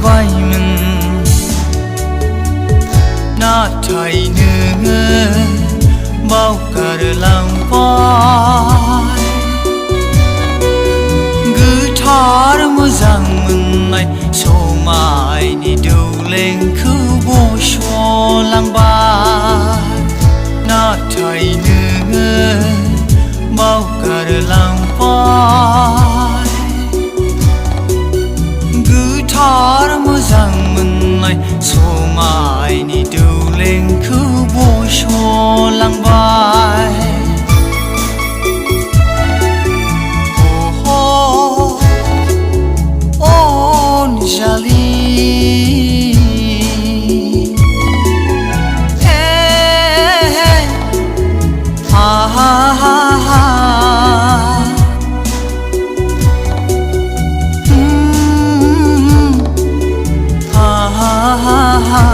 bay mình na thay nữa bao cả lòng bay cứ thar mơ rằng mình này số mai đi đâu lên cứ vô số lang bay na thay nữa bao cả lòng bay cứ thar mơ rằng mình này số mai đi đâu lên cứ vô số lang bay oh oh oh Nijali hey hey ha ha ha ha ha ha ha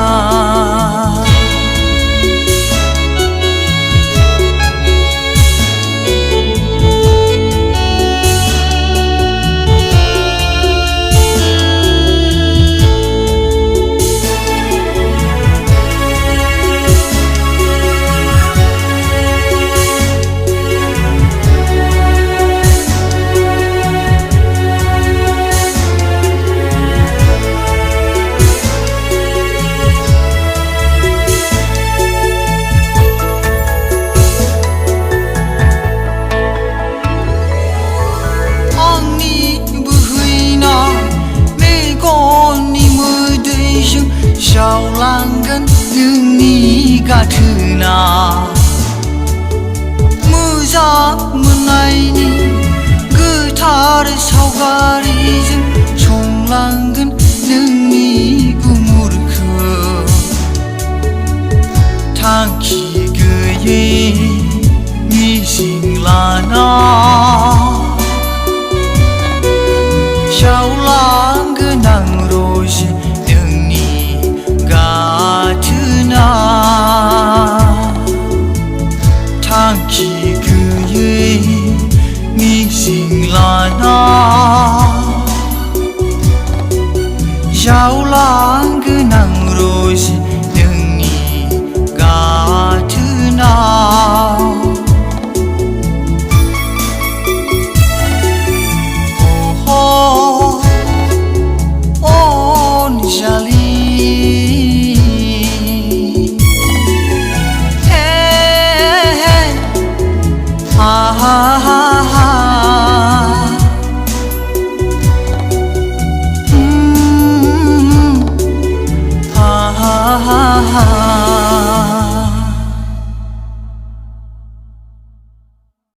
Sao lang gần nhưng ni cả thứ nào mưa gió mưa này ni cứ thả sao gari dừng trong lang gần nhưng ni kumur khờ thang khi cứ ye mi sinh là na sao lang gần nang rồi thang khi cứ ye mi sinh là na giàu lang cứ nang rồi đừng nghĩ cả thứ nào oh oh oh Nijali ha ha ha